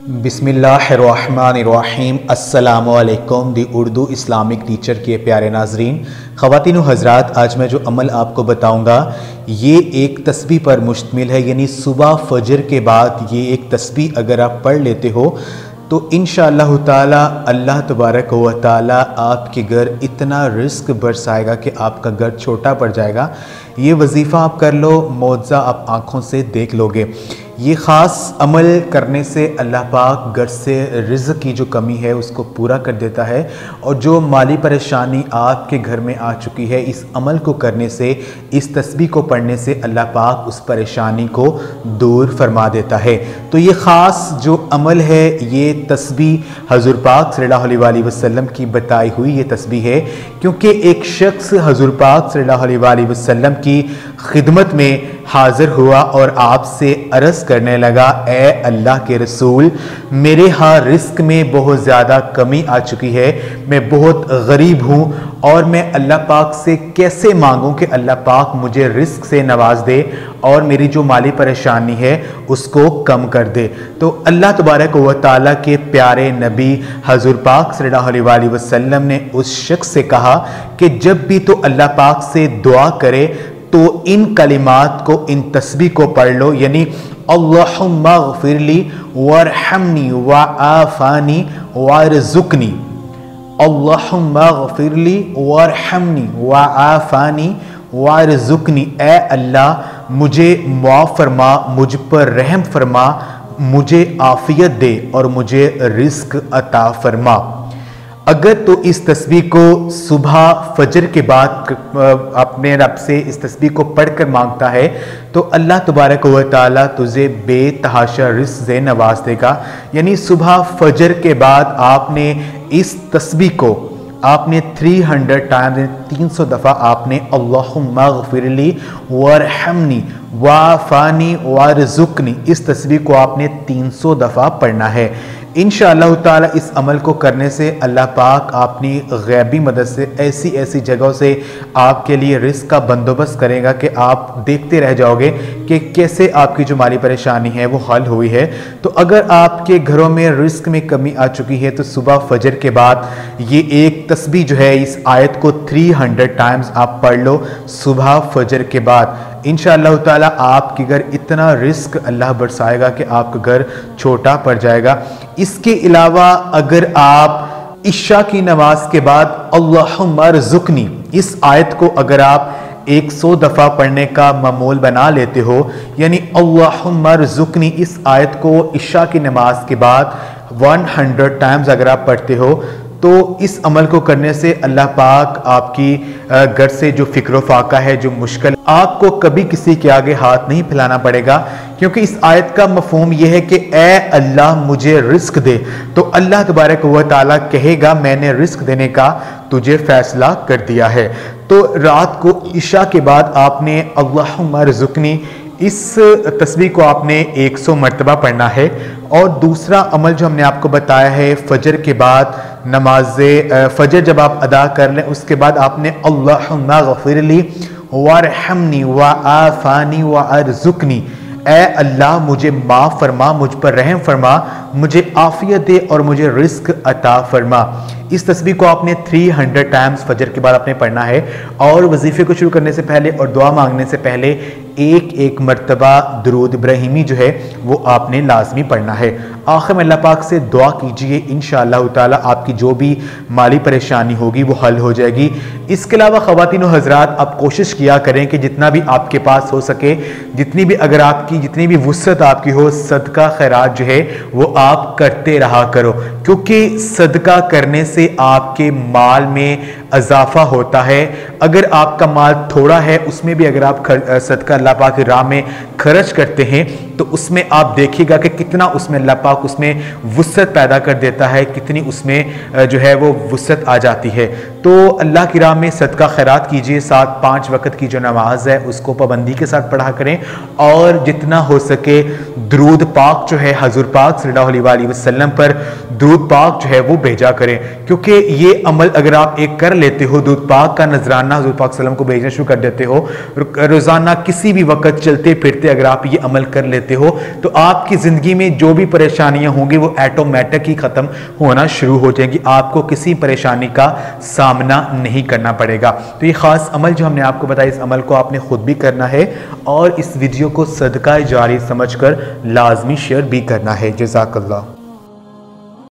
बिस्मिल्लाहिर्रहमानिर्रहीम। अस्सलामुअलैकुम दी Urdu Islamic teacher के प्यारे नाजरीन, ख़वातीन व हज़रात, आज मैं जो अमल आपको बताऊंगा ये एक तस्बीह पर मुश्तमिल है। यानी सुबह फजर के बाद ये एक तस्बीह अगर आप पढ़ लेते हो तो इंशाअल्लाह ताला अल्लाह तबारक व ताला आपके घर इतना रिस्क बरसाएगा कि आपका घर छोटा पड़ जाएगा। ये वजीफ़ा आप कर लो, मौज़ा आप आँखों से देख लोगे। ये ख़ास अमल करने से अल्लाह पाक घर से रिज़्क़ की जो कमी है उसको पूरा कर देता है, और जो माली परेशानी आपके घर में आ चुकी है, इस अमल को करने से, इस तस्बीह को पढ़ने से अल्लाह पाक उस परेशानी को दूर फरमा देता है। तो ये ख़ास जो अमल है, ये तस्बीह हज़ूर पाक सल्लल्लाहु अलैहि वसल्लम की बताई हुई ये तस्बीह है, क्योंकि एक शख्स हज़ूर पाक सल्लल्लाहु अलैहि वसल्लम की खिदमत में हाज़िर हुआ और आपसे अर्ज़ करने लगा, ए अल्लाह के रसूल, मेरे यहाँ रिस्क में बहुत ज़्यादा कमी आ चुकी है, मैं बहुत गरीब हूँ और मैं अल्लाह पाक से कैसे मांगूँ कि अल्लाह पाक मुझे रिस्क से नवाज दे और मेरी जो माली परेशानी है उसको कम कर दे। तो अल्लाह तबारक व तआला के प्यारे नबी हज़ूर पाक सल्लल्लाहु अलैहि वसल्लम ने उस शख्स से कहा कि जब भी तो अल्लाह पाक से दुआ करे तो इन कलिमात को, इन तस्बीह को पढ़ लो। यानी अल्लाहुम्मा ग़फ़िरली वरहमनी वआफ़ानी वरज़ुक़नी, अल्लाहुम्मा ग़फ़िरली वरहमनी वआफ़ानी वरज़ुक़नी, ए अल्लाह मुझे मुआफ़ फरमा, मुझ पर रहम फरमा, मुझे आफ़ियत दे और मुझे रिस्क अता फरमा। अगर तो इस तस्बीह को सुबह फजर के बाद अपने रब से इस तस्बीह को पढ़कर मांगता है तो अल्लाह तबारक व तआला तुझे बेतहाशा रिज़्क़ से नवाज देगा। यानी सुबह फजर के बाद आपने इस तस्बीह को आपने 300 टाइम्स, 300 दफ़ा आपने अल्लाहुम्मा ग़फ़िरली वरहमनी वआफ़ानी वरज़ुक़नी, इस तस्बीह को आपने 300 दफ़ा पढ़ना है। इंशाअल्लाह ताला इस अमल को करने से अल्लाह पाक अपनी गैबी मदद से ऐसी ऐसी जगहों से आपके लिए रिस्क का बंदोबस्त करेगा कि आप देखते रह जाओगे कि कैसे आपकी जो माली परेशानी है वो हल हुई है। तो अगर आपके घरों में रिस्क में कमी आ चुकी है तो सुबह फजर के बाद ये एक तस्बीह जो है, इस आयत को 300 टाइम्स आप पढ़ लो सुबह फजर के बाद। इंशाअल्लाह ताला आपके घर इतना रिस्क अल्लाह बरसाएगा कि आपका घर छोटा पड़ जाएगा। इसके अलावा अगर आप इशा की नमाज के बाद अल्लाहुम्मा रज़ुक़नी, इस आयत को अगर आप 100 दफ़ा पढ़ने का मामूल बना लेते हो, यानी अल्लाहुम्मा रज़ुक़नी, इस आयत को इशा की नमाज के बाद 100 टाइम्स अगर आप पढ़ते हो तो इस अमल को करने से अल्लाह पाक आपकी घर से जो फ़िक्र फाका है, जो मुश्किल, आपको कभी किसी के आगे हाथ नहीं फैलाना पड़ेगा। क्योंकि इस आयत का मफ़हूम यह है कि ए अल्लाह मुझे रिस्क दे, तो अल्लाह तबारक व तआला कहेगा मैंने रिस्क देने का तुझे फैसला कर दिया है। तो रात को इशा के बाद आपने अल्लाहुम्मा रज़ुक़नी, इस तस्बीह को आपने 100 मरतबा पढ़ना है। और दूसरा अमल जो हमने आपको बताया है, फजर के बाद नमाज फजर जब आप अदा कर लें उसके बाद आपने अल्लाहुम्मा ग़फ़िरली वरहमनी वआफ़ानी वरज़ुक़नी, ए अल्लाह मुझे माफ़ फरमा, मुझ पर रहम फरमा, मुझे आफ़ियत दे और मुझे रिस्क अता फरमा। इस तस्बीह को आपने 300 टाइम्स फजर के बाद आपने पढ़ना है। और वजीफ़े को शुरू करने से पहले और दुआ मांगने से पहले एक मरतबा दुरूद इब्राहिमी जो है वो आपने लाजमी पढ़ना है। आखिर में अल्लाह पाक से दुआ कीजिए, इंशाअल्लाह ताला आपकी जो भी माली परेशानी होगी वो हल हो जाएगी। इसके अलावा ख़वातीन व हज़रात, आप कोशिश किया करें कि जितना भी आपके पास हो सके, जितनी भी अगर आपकी जितनी भी वुसअत आपकी हो, सदका खैरात जो है वो आप करते रहा करो, क्योंकि सदका करने से आपके माल में इजाफा होता है। अगर आपका माल थोड़ा है उसमें भी अगर आप सदका अल्लाह पाक की राह में खर्च करते हैं तो उसमें आप देखिएगा कि कितना उसमें अल्लाह पाक उसमें वुसअत पैदा कर देता है, कितनी उसमें जो है वो वुसअत आ जाती है। तो अल्लाह की राह में सदका खैरात कीजिए। साथ 5 वक़्त की जो नमाज है उसको पाबंदी के साथ पढ़ा करें और जितना हो सके दुरूद पाक जो है हज़ूर पाक सल्लल्लाहु अलैहि वसल्लम पर दुरूद पाक जो है वो भेजा करें, क्योंकि ये अमल अगर आप एक कर लेते हो, दुरूद पाक का नजराना हज़ूर पाक सल्लल्लाहु अलैहि वसल्लम को भेजना शुरू कर देते हो रोज़ाना किसी भी वक्त चलते फिरते अगर आप ये अमल कर लेते हो तो आपकी ज़िंदगी में जो भी परेशानियां होंगी वो ऑटोमेटिक ही ख़त्म होना शुरू हो जाएंगी, आपको किसी परेशानी का सामना नहीं करना पड़ेगा। तो ये ख़ास अमल जो हमने आपको बताया, इस अमल को आपने खुद भी करना है और इस वीडियो को सदका जारी समझकर लाजमी शेयर भी करना है। जज़ाकल्लाह।